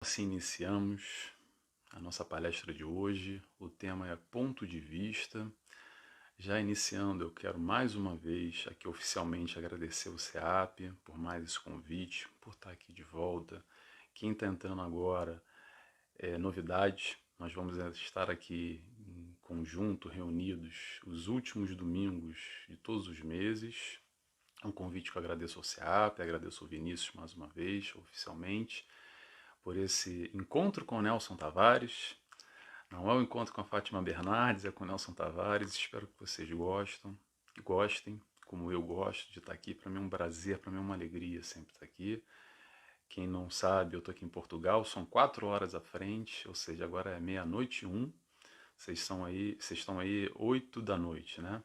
Assim iniciamos a nossa palestra de hoje. O tema é ponto de vista. Já iniciando, eu quero mais uma vez aqui oficialmente agradecer o SEAP por mais esse convite, por estar aqui de volta. Quem está entrando agora novidade. Nós vamos estar aqui em conjunto, reunidos, os últimos domingos de todos os meses. É um convite que eu agradeço ao SEAP, agradeço ao Vinícius mais uma vez, oficialmente, por esse encontro com o Nelson Tavares. Não é o encontro com a Fátima Bernardes, é com o Nelson Tavares. Espero que vocês gostem, como eu gosto de estar aqui. Para mim é um prazer, para mim é uma alegria sempre estar aqui. Quem não sabe, eu estou aqui em Portugal, são 4 horas à frente, ou seja, agora é meia-noite e um. Vocês estão aí 8 da noite, né?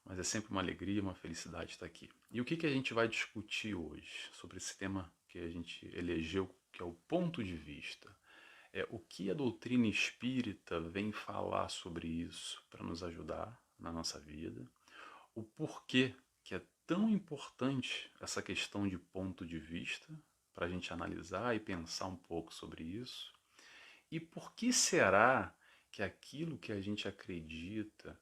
Mas é sempre uma alegria, uma felicidade estar aqui. E o que a gente vai discutir hoje sobre esse tema que a gente elegeu, que é o ponto de vista? O que a doutrina espírita vem falar sobre isso para nos ajudar na nossa vida? O porquê que é tão importante essa questão de ponto de vista para a gente analisar e pensar um pouco sobre isso? E por que será que aquilo que a gente acredita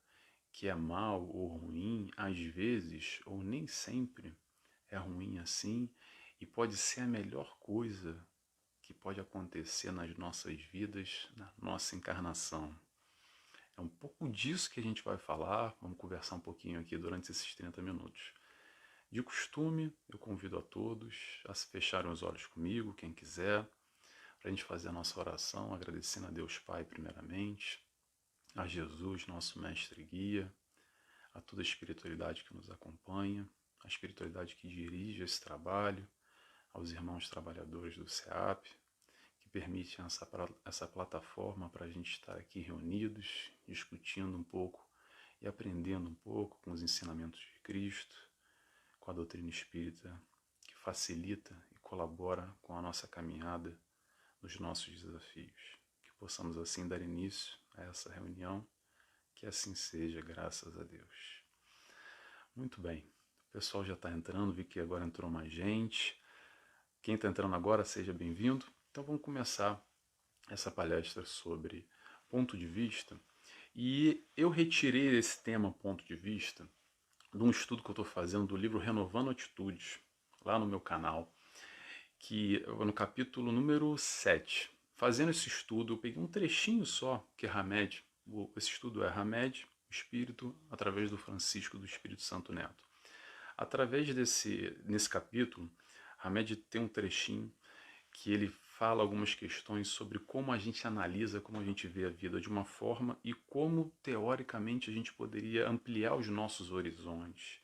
que é mal ou ruim, às vezes, ou nem sempre, é ruim assim, e pode ser a melhor coisa que pode acontecer nas nossas vidas, na nossa encarnação? É um pouco disso que a gente vai falar, vamos conversar um pouquinho aqui durante esses 30 minutos. De costume, eu convido a todos a se fecharem os olhos comigo, quem quiser, para a gente fazer a nossa oração, agradecendo a Deus Pai primeiramente, a Jesus, nosso mestre e guia, a toda a espiritualidade que nos acompanha, a espiritualidade que dirige esse trabalho, aos irmãos trabalhadores do SEAP, que permitem essa plataforma para a gente estar aqui reunidos, discutindo um pouco e aprendendo um pouco com os ensinamentos de Cristo, com a doutrina espírita, que facilita e colabora com a nossa caminhada nos nossos desafios. Que possamos assim dar início a essa reunião, que assim seja, graças a Deus. Muito bem, o pessoal já está entrando, vi que agora entrou mais gente. Quem está entrando agora, seja bem-vindo. Então vamos começar essa palestra sobre ponto de vista. E eu retirei esse tema ponto de vista de um estudo que eu estou fazendo do livro Renovando Atitudes, lá no meu canal, que no capítulo número 7. Fazendo esse estudo, eu peguei um trechinho só, que é Hamed. Esse estudo é Hamed, o Espírito, através do Francisco do Espírito Santo Neto. Através nesse capítulo, Hamed tem um trechinho que ele fala algumas questões sobre como a gente analisa, como a gente vê a vida de uma forma e como, teoricamente, a gente poderia ampliar os nossos horizontes,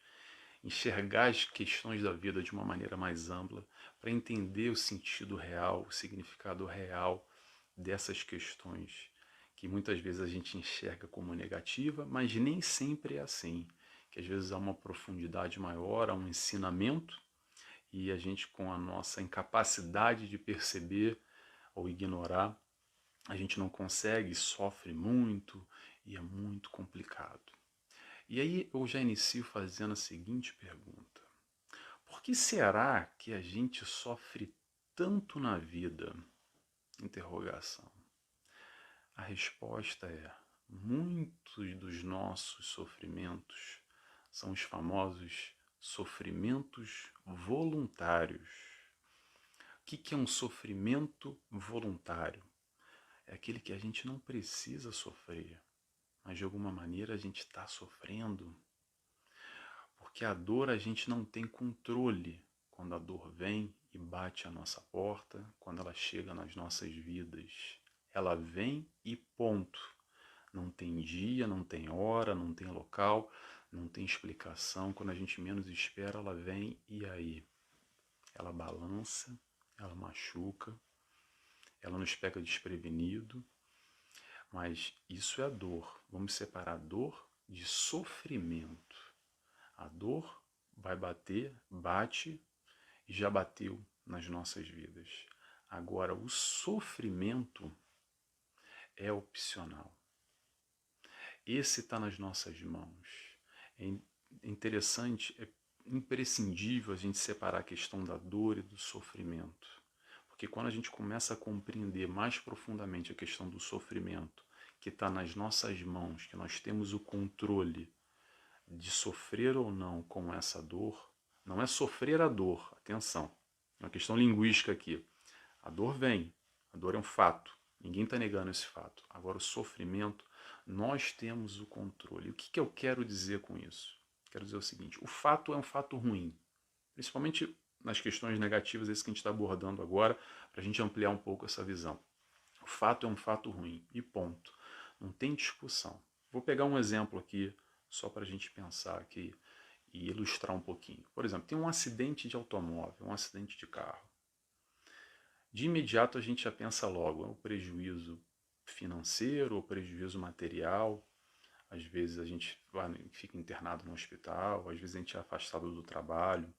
enxergar as questões da vida de uma maneira mais ampla, para entender o sentido real, o significado real dessas questões, que muitas vezes a gente enxerga como negativa, mas nem sempre é assim, que às vezes há uma profundidade maior, há um ensinamento, e a gente, com a nossa incapacidade de perceber ou ignorar, a gente não consegue, sofre muito e é muito complicado. E aí eu já inicio fazendo a seguinte pergunta: por que será que a gente sofre tanto na vida? Interrogação. A resposta é: muitos dos nossos sofrimentos são os famosos sofrimentos voluntários. O que é um sofrimento voluntário? É aquele que a gente não precisa sofrer, mas de alguma maneira a gente está sofrendo. Porque a dor a gente não tem controle quando a dor vem e bate à nossa porta, quando ela chega nas nossas vidas. Ela vem e ponto. Não tem dia, não tem hora, não tem local, não tem explicação. Quando a gente menos espera, ela vem e aí? Ela balança, ela machuca, ela nos pega desprevenido, mas isso é a dor. Vamos separar dor de sofrimento. A dor vai bater, bate e já bateu nas nossas vidas. Agora, o sofrimento é opcional. Esse está nas nossas mãos. É interessante, é imprescindível a gente separar a questão da dor e do sofrimento. Porque quando a gente começa a compreender mais profundamente a questão do sofrimento, que está nas nossas mãos, que nós temos o controle de sofrer ou não com essa dor, não é sofrer a dor, atenção, é uma questão linguística aqui. A dor vem, a dor é um fato, ninguém está negando esse fato. Agora, o sofrimento, nós temos o controle. O que eu quero dizer com isso? Quero dizer o seguinte: o fato é um fato ruim, principalmente nas questões negativas, esse que a gente está abordando agora, para a gente ampliar um pouco essa visão. O fato é um fato ruim, e ponto. Não tem discussão. Vou pegar um exemplo aqui, só para a gente pensar aqui e ilustrar um pouquinho. Por exemplo, tem um acidente de automóvel, um acidente de carro. De imediato a gente já pensa logo, é o prejuízo financeiro, o prejuízo material. Às vezes a gente fica internado no hospital, às vezes a gente é afastado do trabalho,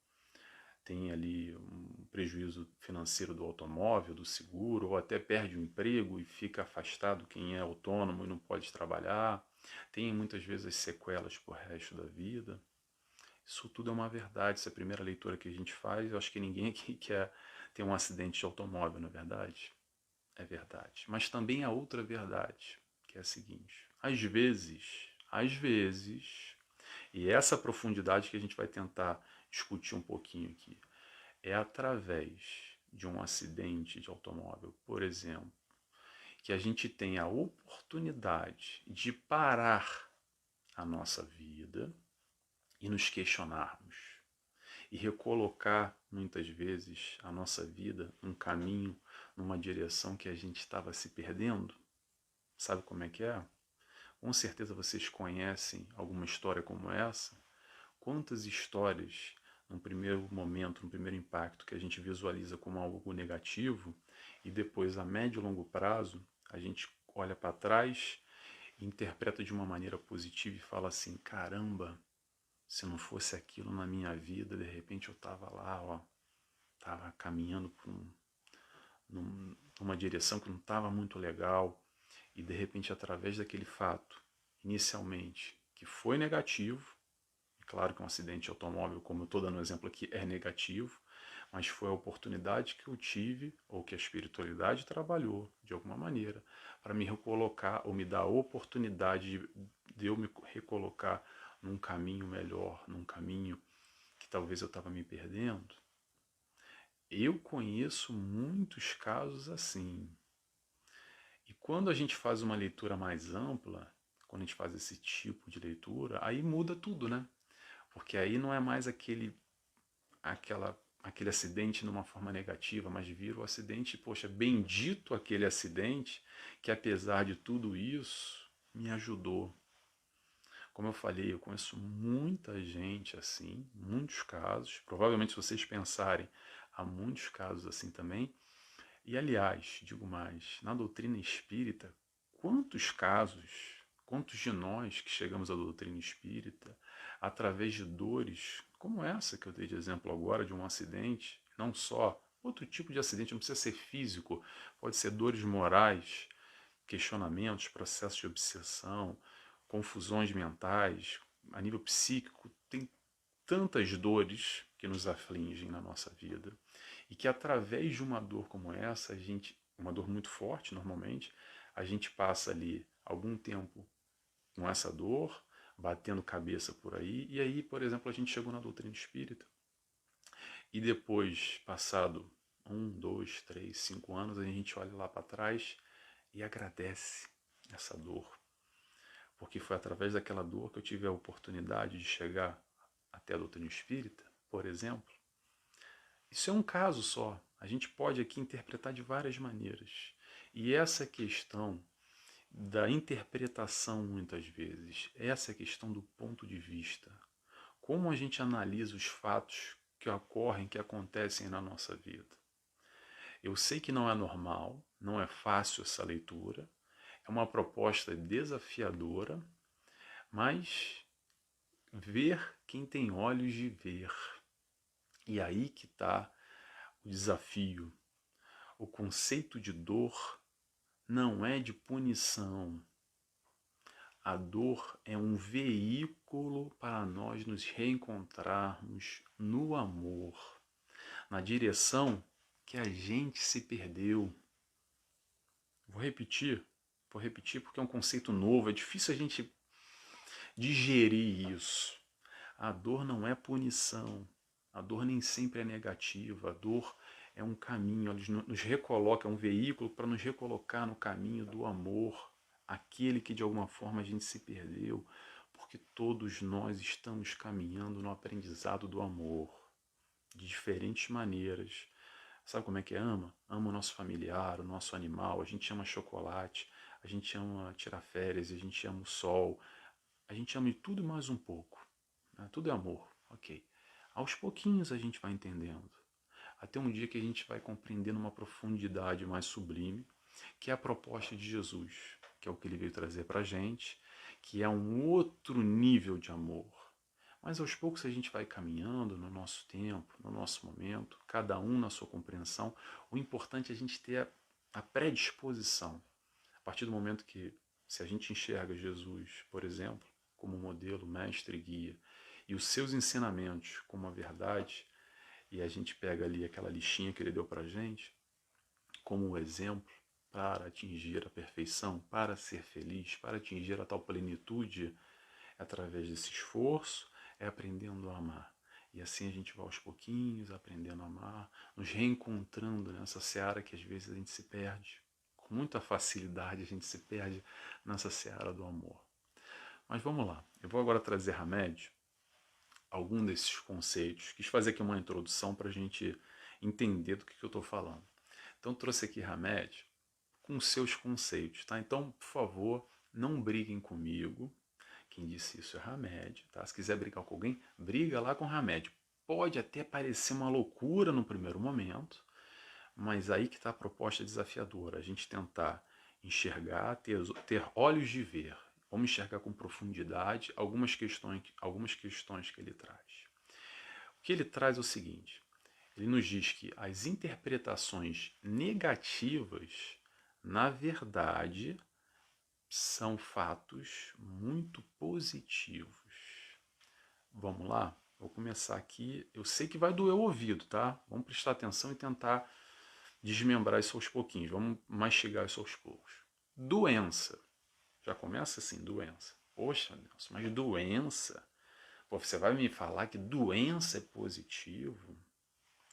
tem ali um prejuízo financeiro do automóvel, do seguro, ou até perde o emprego e fica afastado quem é autônomo e não pode trabalhar. Tem muitas vezes as sequelas por resto da vida. Isso tudo é uma verdade. Essa é a primeira leitura que a gente faz. Eu acho que ninguém aqui quer ter um acidente de automóvel, não é verdade? É verdade. Mas também há outra verdade, que é a seguinte: às vezes, e essa profundidade que a gente vai tentar discutir um pouquinho aqui, é através de um acidente de automóvel, por exemplo, que a gente tem a oportunidade de parar a nossa vida e nos questionarmos e recolocar muitas vezes a nossa vida num caminho, numa direção que a gente estava se perdendo. Sabe como é que é? Com certeza vocês conhecem alguma história como essa. Quantas histórias, num primeiro momento, num primeiro impacto, que a gente visualiza como algo negativo, e depois, a médio e longo prazo, a gente olha para trás, interpreta de uma maneira positiva e fala assim: caramba, se não fosse aquilo na minha vida, de repente eu estava lá, ó, estava caminhando por numa direção que não estava muito legal, e de repente, através daquele fato, inicialmente, que foi negativo, claro que um acidente de automóvel, como eu estou dando um exemplo aqui, é negativo, mas foi a oportunidade que eu tive, ou que a espiritualidade trabalhou, de alguma maneira, para me recolocar, ou me dar a oportunidade de eu me recolocar num caminho melhor, num caminho que talvez eu estava me perdendo. Eu conheço muitos casos assim. E quando a gente faz uma leitura mais ampla, quando a gente faz esse tipo de leitura, aí muda tudo, né? Porque aí não é mais aquele acidente numa forma negativa, mas vira o acidente, poxa, bendito aquele acidente que, apesar de tudo isso, me ajudou. Como eu falei, eu conheço muita gente assim, muitos casos, provavelmente se vocês pensarem, há muitos casos assim também. E aliás, digo mais, na doutrina espírita, quantos casos, quantos de nós que chegamos à doutrina espírita através de dores como essa que eu dei de exemplo agora, de um acidente, não só, outro tipo de acidente, não precisa ser físico, pode ser dores morais, questionamentos, processos de obsessão, confusões mentais, a nível psíquico, tem tantas dores que nos afligem na nossa vida e que através de uma dor como essa, a gente, uma dor muito forte normalmente, a gente passa ali algum tempo com essa dor, batendo cabeça por aí, e aí, por exemplo, a gente chegou na doutrina espírita e depois, passado 1, 2, 3, 5 anos, a gente olha lá para trás e agradece essa dor, porque foi através daquela dor que eu tive a oportunidade de chegar até a doutrina espírita, por exemplo. Isso é um caso só. A gente pode aqui interpretar de várias maneiras. E essa questão da interpretação, muitas vezes, essa questão do ponto de vista. Como a gente analisa os fatos que ocorrem, que acontecem na nossa vida. Eu sei que não é normal, não é fácil essa leitura, é uma proposta desafiadora, mas ver quem tem olhos de ver. E aí que está o desafio. O conceito de dor não é de punição. A dor é um veículo para nós nos reencontrarmos no amor, na direção que a gente se perdeu. Vou repetir porque é um conceito novo, é difícil a gente digerir isso. A dor não é punição, a dor nem sempre é negativa, a dor é um caminho, ela nos recoloca, é um veículo para nos recolocar no caminho do amor, aquele que de alguma forma a gente se perdeu, porque todos nós estamos caminhando no aprendizado do amor, de diferentes maneiras. Sabe como é que ama? Ama o nosso familiar, o nosso animal, a gente ama chocolate, a gente ama tirar férias, a gente ama o sol, a gente ama de tudo e mais um pouco. Né? Tudo é amor, ok. Aos pouquinhos a gente vai entendendo. Até um dia que a gente vai compreendendo uma profundidade mais sublime, que é a proposta de Jesus, que é o que ele veio trazer para a gente, que é um outro nível de amor. Mas aos poucos a gente vai caminhando no nosso tempo, no nosso momento, cada um na sua compreensão. O importante é a gente ter a predisposição. A partir do momento que, se a gente enxerga Jesus, por exemplo, como modelo, mestre e guia, e os seus ensinamentos como a verdade, e a gente pega ali aquela listinha que ele deu para a gente, como um exemplo para atingir a perfeição, para ser feliz, para atingir a tal plenitude, através desse esforço, é aprendendo a amar. E assim a gente vai aos pouquinhos aprendendo a amar, nos reencontrando nessa seara que às vezes a gente se perde. Com muita facilidade a gente se perde nessa seara do amor. Mas vamos lá, eu vou agora trazer Hamed, algum desses conceitos. Quis fazer aqui uma introdução para a gente entender do que eu estou falando. Então trouxe aqui Hamed com seus conceitos, tá? Então, por favor, não briguem comigo. Quem disse isso é Hamed, tá? Se quiser brigar com alguém, briga lá com Hamed. Pode até parecer uma loucura no primeiro momento, mas aí que está a proposta desafiadora. A gente tentar enxergar, ter olhos de ver. Vamos enxergar com profundidade algumas questões que ele traz. O que ele traz é o seguinte: ele nos diz que as interpretações negativas, na verdade, são fatos muito positivos. Vamos lá? Vou começar aqui. Eu sei que vai doer o ouvido, tá? Vamos prestar atenção e tentar desmembrar isso aos pouquinhos. Vamos mastigar isso aos poucos. Doença. Já começa assim, doença. Poxa, Nelson, mas doença? Pô, você vai me falar que doença é positivo?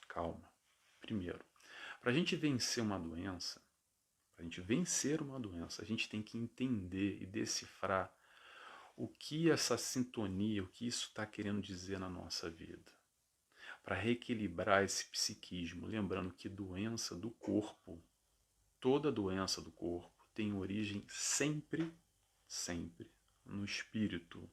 Calma. Primeiro, para a gente vencer uma doença, a gente tem que entender e decifrar o que essa sintonia, o que isso está querendo dizer na nossa vida. Para reequilibrar esse psiquismo, lembrando que doença do corpo, toda doença do corpo, tem origem sempre no espírito.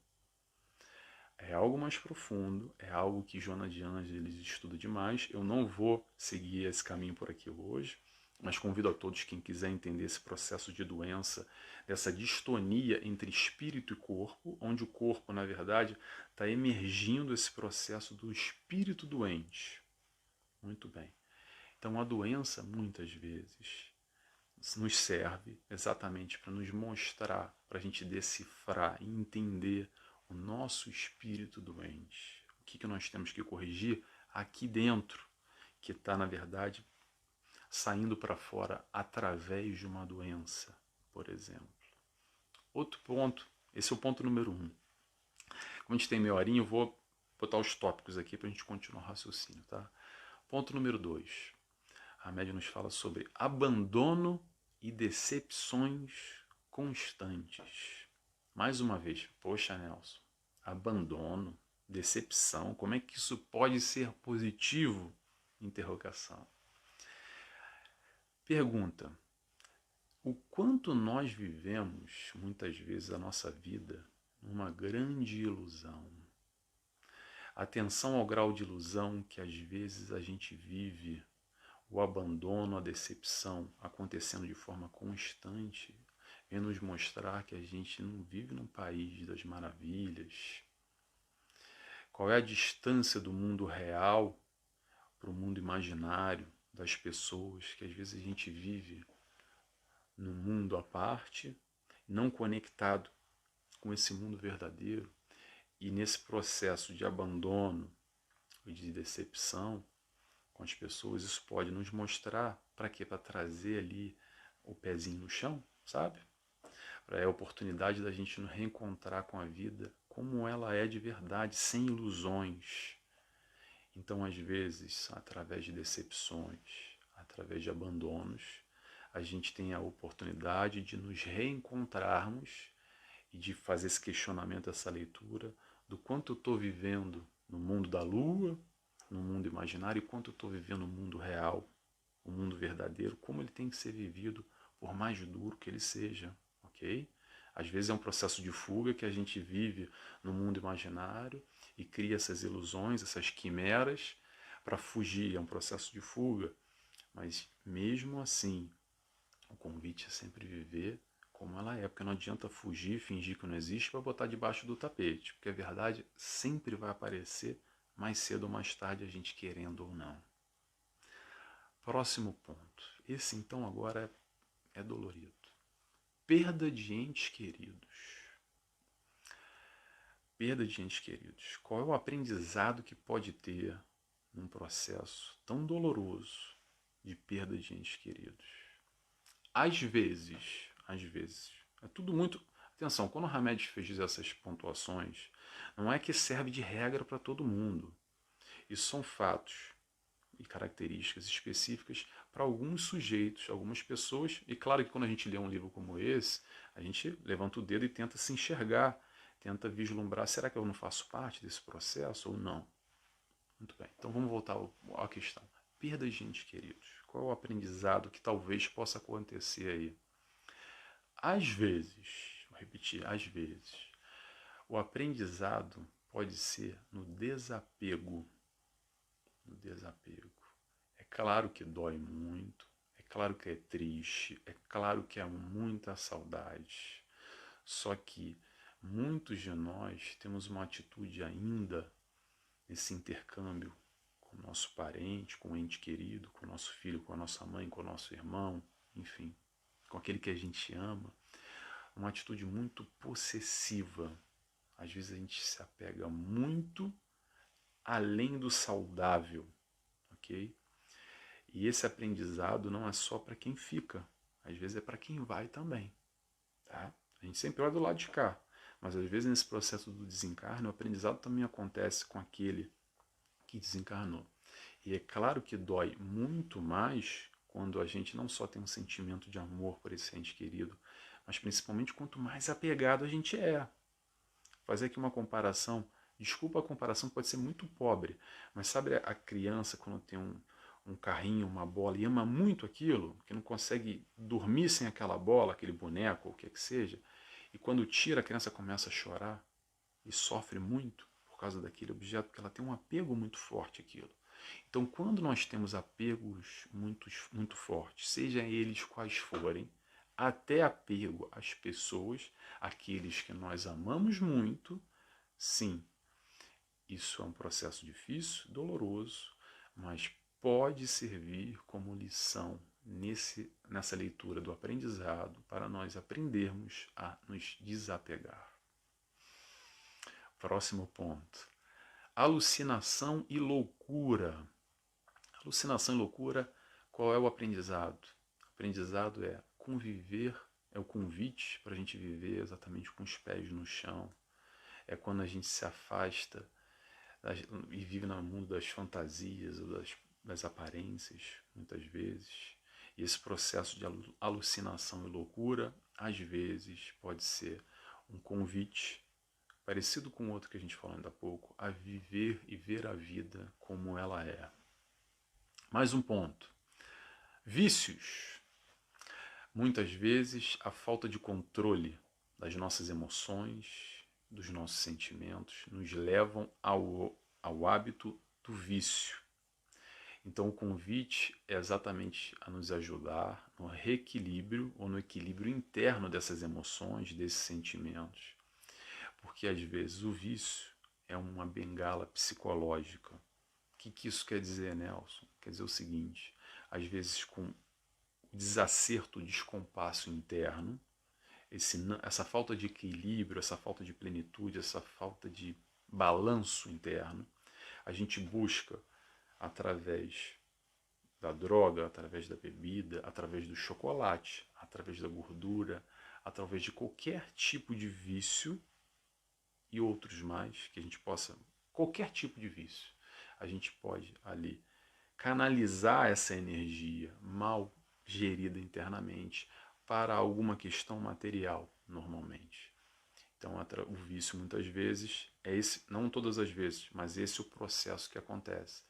É algo mais profundo, é algo que Joana de Ângeles estuda demais. Eu não vou seguir esse caminho por aqui hoje, mas convido a todos, quem quiser entender esse processo de doença, dessa distonia entre espírito e corpo, onde o corpo, na verdade, está emergindo esse processo do espírito doente. Muito bem. Então, a doença, muitas vezes, nos serve exatamente para nos mostrar, para a gente decifrar e entender o nosso espírito doente. O que nós temos que corrigir aqui dentro, que está, na verdade, saindo para fora através de uma doença, por exemplo. Outro ponto, esse é o ponto número 1. Como a gente tem meia horinha, eu vou botar os tópicos aqui para a gente continuar o raciocínio, tá? Ponto número 2. A média nos fala sobre abandono e decepções constantes. Mais uma vez, poxa, Nelson, abandono, decepção, como é que isso pode ser positivo? Interrogação. Pergunta: o quanto nós vivemos, muitas vezes, a nossa vida numa grande ilusão? Atenção ao grau de ilusão que às vezes a gente vive, o abandono, a decepção acontecendo de forma constante, vem nos mostrar que a gente não vive num país das maravilhas. Qual é a distância do mundo real para o mundo imaginário das pessoas, que às vezes a gente vive num mundo à parte, não conectado com esse mundo verdadeiro, e nesse processo de abandono e de decepção, com as pessoas, isso pode nos mostrar para quê? Para trazer ali o pezinho no chão, sabe? É a oportunidade da gente nos reencontrar com a vida como ela é de verdade, sem ilusões. Então, às vezes, através de decepções, através de abandonos, a gente tem a oportunidade de nos reencontrarmos e de fazer esse questionamento, essa leitura do quanto eu estou vivendo no mundo da lua, no mundo imaginário, e quanto eu estou vivendo no mundo real, o mundo verdadeiro, como ele tem que ser vivido, por mais duro que ele seja, ok? Às vezes é um processo de fuga que a gente vive no mundo imaginário e cria essas ilusões, essas quimeras para fugir, é um processo de fuga. Mas mesmo assim, o convite é sempre viver como ela é, porque não adianta fugir, fingir que não existe para botar debaixo do tapete, porque a verdade sempre vai aparecer mais cedo ou mais tarde, a gente querendo ou não. Próximo ponto. Esse então agora é dolorido. Perda de entes queridos. Perda de entes queridos. Qual é o aprendizado que pode ter num processo tão doloroso de perda de entes queridos? Às vezes, é tudo muito... Atenção, quando o Hamed fez essas pontuações, não é que serve de regra para todo mundo. Isso são fatos e características específicas para alguns sujeitos, algumas pessoas. E claro que quando a gente lê um livro como esse, a gente levanta o dedo e tenta se enxergar, tenta vislumbrar, será que eu não faço parte desse processo ou não? Muito bem, então vamos voltar à questão. Perda de entes queridos. Qual é o aprendizado que talvez possa acontecer aí? Às vezes, vou repetir, às vezes, o aprendizado pode ser no desapego. No desapego. É claro que dói muito, é claro que é triste, é claro que é muita saudade. Só que muitos de nós temos uma atitude ainda nesse intercâmbio com o nosso parente, com o ente querido, com o nosso filho, com a nossa mãe, com o nosso irmão, enfim, com aquele que a gente ama, uma atitude muito possessiva. Às vezes a gente se apega muito além do saudável, ok? E esse aprendizado não é só para quem fica, às vezes é para quem vai também, tá? A gente sempre olha do lado de cá, mas às vezes nesse processo do desencarne, o aprendizado também acontece com aquele que desencarnou. E é claro que dói muito mais quando a gente não só tem um sentimento de amor por esse ente querido, mas principalmente quanto mais apegado a gente é. Fazer aqui uma comparação, desculpa, a comparação pode ser muito pobre, mas sabe a criança quando tem um carrinho, uma bola e ama muito aquilo, que não consegue dormir sem aquela bola, aquele boneco, ou o que é que seja, e quando tira a criança começa a chorar e sofre muito por causa daquele objeto, porque ela tem um apego muito forte àquilo. Então, quando nós temos apegos muito fortes, sejam eles quais forem, até apego às pessoas, aqueles que nós amamos muito, sim, isso é um processo difícil, doloroso, mas pode servir como lição nessa leitura do aprendizado para nós aprendermos a nos desapegar. Próximo ponto. Alucinação e loucura. Alucinação e loucura, qual é o aprendizado? O aprendizado é conviver, é o convite para a gente viver exatamente com os pés no chão. É quando a gente se afasta e vive no mundo das fantasias, das aparências, muitas vezes. E esse processo de alucinação e loucura, às vezes, pode ser um convite, parecido com o outro que a gente falou ainda há pouco, a viver e ver a vida como ela é. Mais um ponto. Vícios. Muitas vezes a falta de controle das nossas emoções, dos nossos sentimentos, nos levam ao hábito do vício. Então o convite é exatamente a nos ajudar no reequilíbrio ou no equilíbrio interno dessas emoções, desses sentimentos. Porque às vezes o vício é uma bengala psicológica. O que isso quer dizer, Nelson? Quer dizer o seguinte, às vezes com o desacerto, o descompasso interno, essa falta de equilíbrio, essa falta de plenitude, essa falta de balanço interno, a gente busca, através da droga, através da bebida, através do chocolate, através da gordura, através de qualquer tipo de vício e outros mais que a gente possa, qualquer tipo de vício, a gente pode ali canalizar essa energia mal gerida internamente para alguma questão material, normalmente. Então, o vício muitas vezes é esse, não todas as vezes, mas esse é o processo que acontece.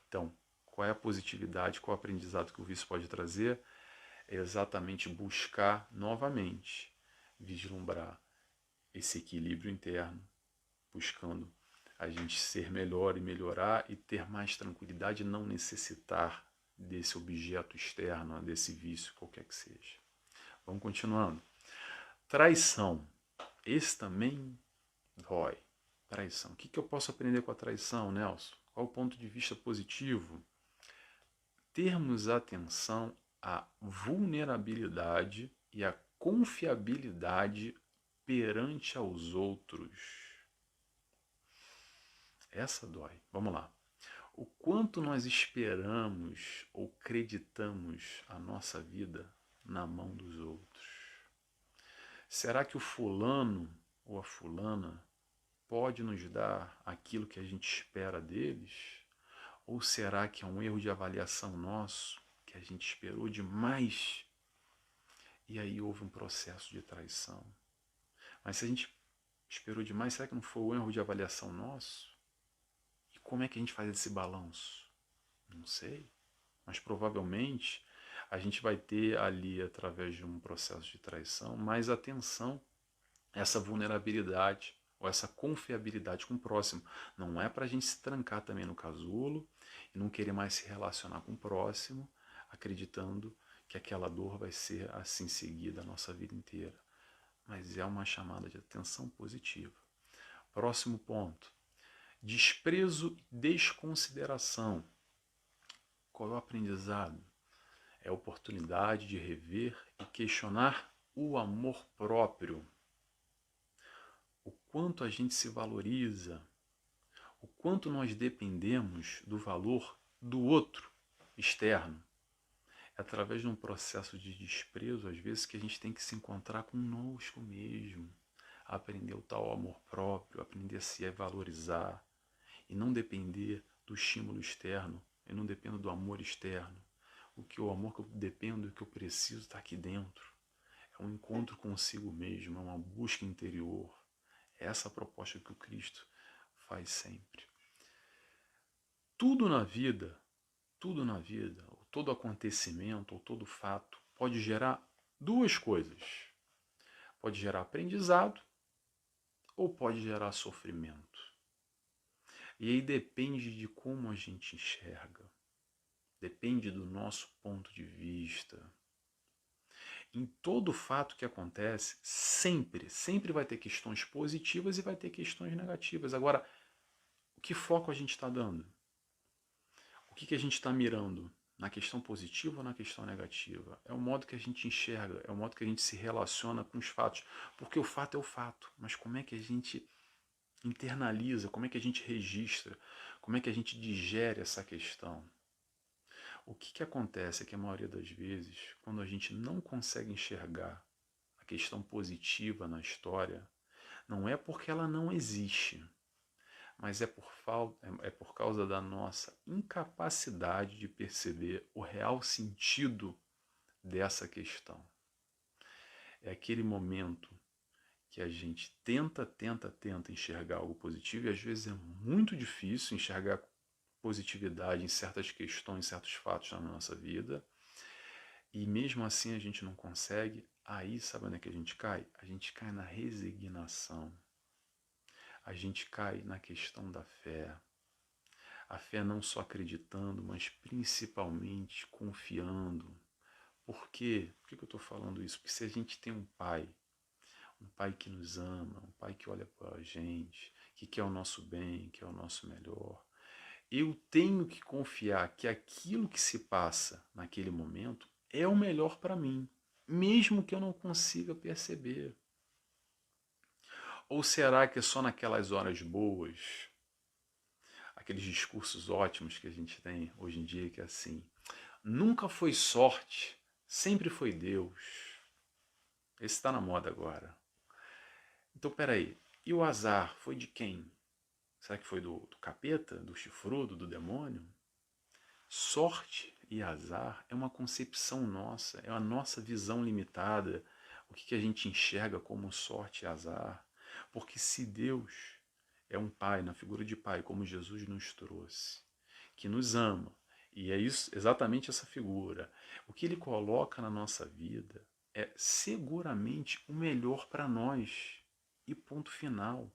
Então, qual é a positividade, qual é o aprendizado que o vício pode trazer? É exatamente buscar novamente, vislumbrar esse equilíbrio interno, buscando a gente ser melhor e melhorar e ter mais tranquilidade e não necessitar desse objeto externo, desse vício, qualquer que seja. Vamos continuando. Traição. Esse também dói. Traição. O que eu posso aprender com a traição, Nelson? Qual o ponto de vista positivo? Termos atenção à vulnerabilidade e à confiabilidade perante aos outros. Essa dói. Vamos lá. O quanto nós esperamos ou acreditamos a nossa vida na mão dos outros? Será que o fulano ou a fulana pode nos dar aquilo que a gente espera deles? Ou será que é um erro de avaliação nosso, que a gente esperou demais e aí houve um processo de traição? Mas se a gente esperou demais, será que não foi um erro de avaliação nosso? E como é que a gente faz esse balanço? Não sei, mas provavelmente a gente vai ter ali, através de um processo de traição, mais atenção a essa vulnerabilidade ou essa confiabilidade com o próximo. Não é para a gente se trancar também no casulo e não querer mais se relacionar com o próximo, acreditando que aquela dor vai ser assim seguida a nossa vida inteira. Mas é uma chamada de atenção positiva. Próximo ponto. Desprezo e desconsideração. Qual é o aprendizado? É a oportunidade de rever e questionar o amor próprio. O quanto a gente se valoriza, o quanto nós dependemos do valor do outro, externo. É através de um processo de desprezo, às vezes, que a gente tem que se encontrar conosco mesmo, aprender o tal amor próprio, aprender a se valorizar e não depender do estímulo externo, eu não dependo do amor externo. O amor que eu dependo e que eu preciso está aqui dentro. É um encontro consigo mesmo, é uma busca interior. É essa a proposta que o Cristo faz sempre. Tudo na vida, ou todo acontecimento, ou todo fato, pode gerar duas coisas. Pode gerar aprendizado ou pode gerar sofrimento. E aí depende de como a gente enxerga. Depende do nosso ponto de vista. Em todo fato que acontece, sempre vai ter questões positivas e vai ter questões negativas. Agora, que foco a gente está dando? O que a gente está mirando? Na questão positiva ou na questão negativa? É o modo que a gente enxerga, é o modo que a gente se relaciona com os fatos. Porque o fato é o fato, mas como é que a gente internaliza, como é que a gente registra, como é que a gente digere essa questão? O que acontece é que a maioria das vezes, quando a gente não consegue enxergar a questão positiva na história, não é porque ela não existe, mas é por causa da nossa incapacidade de perceber o real sentido dessa questão. É aquele momento que a gente tenta enxergar algo positivo e às vezes é muito difícil enxergar positividade em certas questões, em certos fatos na nossa vida, e mesmo assim a gente não consegue. Aí sabe onde é que a gente cai? A gente cai na resignação. A gente cai na questão da fé. A fé não só acreditando, mas principalmente confiando. Por quê? Por que eu estou falando isso? Porque se a gente tem um pai que nos ama, um pai que olha para a gente, que quer o nosso bem, que quer o nosso melhor, eu tenho que confiar que aquilo que se passa naquele momento é o melhor para mim, mesmo que eu não consiga perceber. Ou será que é só naquelas horas boas, aqueles discursos ótimos que a gente tem hoje em dia, que é assim, Nunca foi sorte, sempre foi Deus. Esse está na moda agora. Então, peraí, e o azar foi de quem? Será que foi do capeta, do chifrudo, do demônio? Sorte e azar é uma concepção nossa, é a nossa visão limitada, o que a gente enxerga como sorte e azar. Porque se Deus é um pai, na figura de pai, como Jesus nos trouxe, que nos ama, e é isso, exatamente essa figura, o que ele coloca na nossa vida é seguramente o melhor para nós. E ponto final.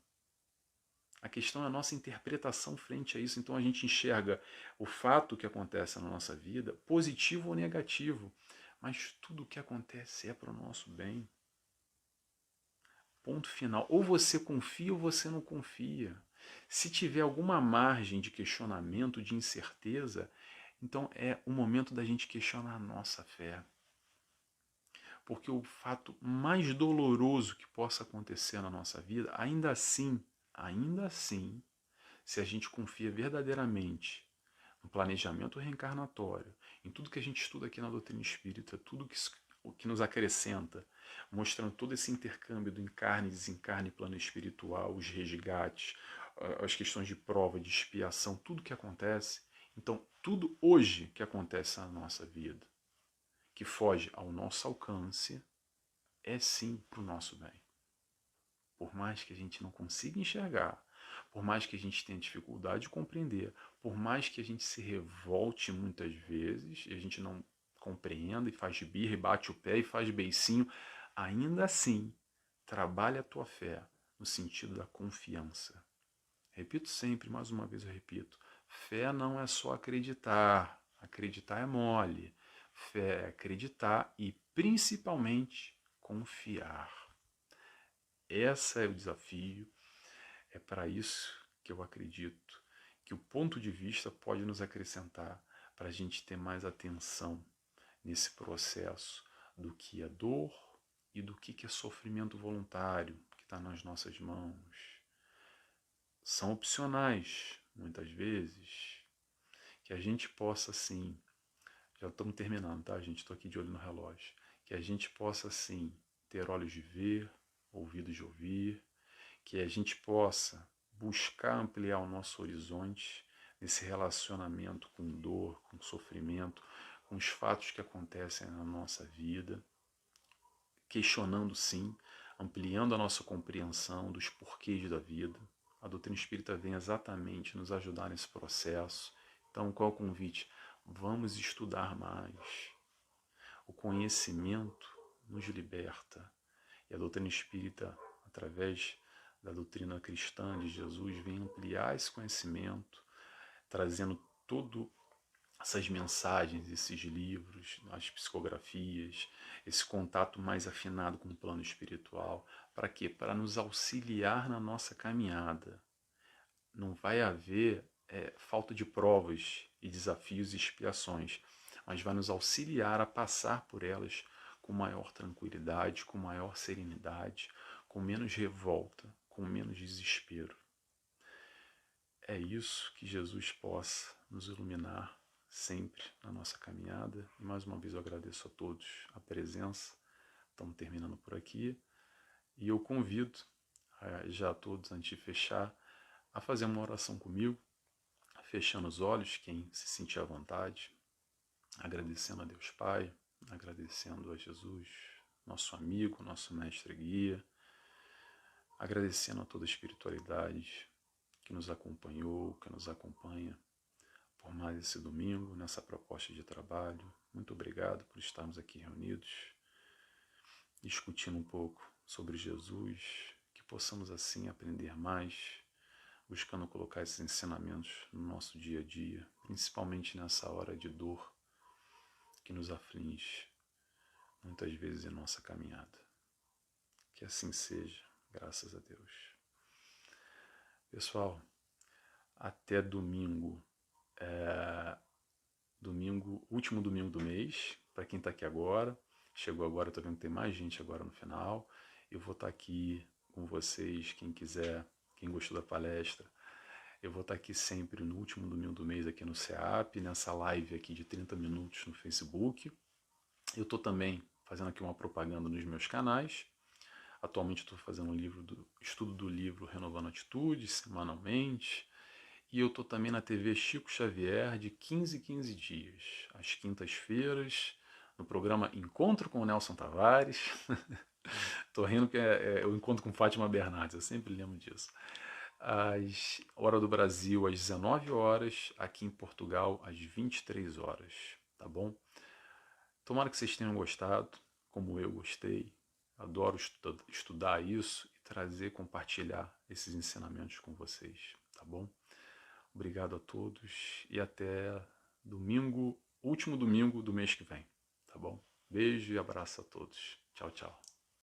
A questão é a nossa interpretação frente a isso. Então a gente enxerga o fato que acontece na nossa vida, positivo ou negativo, mas tudo o que acontece é para o nosso bem. Ponto final. Ou você confia ou você não confia. Se tiver alguma margem de questionamento, de incerteza, então é o momento da gente questionar a nossa fé. Porque o fato mais doloroso que possa acontecer na nossa vida, ainda assim, se a gente confia verdadeiramente no planejamento reencarnatório, em tudo que a gente estuda aqui na doutrina espírita, tudo que nos acrescenta, mostrando todo esse intercâmbio do encarne e desencarne, plano espiritual, os resgates, as questões de prova, de expiação, tudo que acontece. Então, tudo hoje que acontece na nossa vida, que foge ao nosso alcance, é sim para o nosso bem. Por mais que a gente não consiga enxergar, por mais que a gente tenha dificuldade de compreender, por mais que a gente se revolte muitas vezes, e a gente não compreenda e faz birra e bate o pé e faz beicinho, ainda assim, trabalha a tua fé no sentido da confiança. Repito sempre, mais uma vez eu repito, fé não é só acreditar, acreditar é mole. Fé é acreditar e principalmente confiar. Esse é o desafio, é para isso que eu acredito que o ponto de vista pode nos acrescentar para a gente ter mais atenção nesse processo do que é dor e do que é sofrimento voluntário que está nas nossas mãos. São opcionais, muitas vezes, que a gente possa sim, já estamos terminando, tá, gente? Estou aqui de olho no relógio. Que a gente possa sim ter olhos de ver, ouvidos de ouvir, que a gente possa buscar ampliar o nosso horizonte nesse relacionamento com dor, com sofrimento, com os fatos que acontecem na nossa vida, questionando sim, ampliando a nossa compreensão dos porquês da vida. A doutrina espírita vem exatamente nos ajudar nesse processo. Então, qual é o convite? Vamos estudar mais. O conhecimento nos liberta. E a doutrina espírita, através da doutrina cristã de Jesus, vem ampliar esse conhecimento, trazendo todas essas mensagens, esses livros, as psicografias, esse contato mais afinado com o plano espiritual. Para quê? Para nos auxiliar na nossa caminhada. Não vai haver falta de provas e desafios e expiações, mas vai nos auxiliar a passar por elas com maior tranquilidade, com maior serenidade, com menos revolta, com menos desespero. É isso, que Jesus possa nos iluminar sempre na nossa caminhada. E mais uma vez eu agradeço a todos a presença. Estamos terminando por aqui. E eu convido já a todos, antes de fechar, a fazer uma oração comigo, fechando os olhos, quem se sentir à vontade, agradecendo a Deus Pai, agradecendo a Jesus, nosso amigo, nosso mestre guia, agradecendo a toda a espiritualidade que nos acompanhou, que nos acompanha por mais esse domingo, nessa proposta de trabalho. Muito obrigado por estarmos aqui reunidos, discutindo um pouco sobre Jesus, que possamos assim aprender mais, buscando colocar esses ensinamentos no nosso dia a dia, principalmente nessa hora de dor que nos aflige muitas vezes em nossa caminhada. Que assim seja, graças a Deus. Pessoal, até domingo, último domingo do mês, para quem está aqui agora, chegou agora, estou vendo que tem mais gente agora no final. Eu vou estar aqui com vocês, quem quiser, quem gostou da palestra, Eu vou estar aqui sempre no último domingo do mês aqui no CEAP, nessa live aqui de 30 minutos no Facebook. Eu estou também fazendo aqui uma propaganda nos meus canais. Atualmente estou fazendo estudo do livro Renovando Atitudes, semanalmente. E eu estou também na TV Chico Xavier de 15 em 15 dias, às quintas-feiras, no programa Encontro com o Nelson Tavares. Tô rindo que eu encontro com Fátima Bernardes, eu sempre lembro disso. Às hora do Brasil, às 19 horas, aqui em Portugal, às 23 horas, tá bom? Tomara que vocês tenham gostado, como eu gostei. Adoro estudar isso e trazer, compartilhar esses ensinamentos com vocês, tá bom? Obrigado a todos e até domingo, último domingo do mês que vem, tá bom? Beijo e abraço a todos. Tchau, tchau.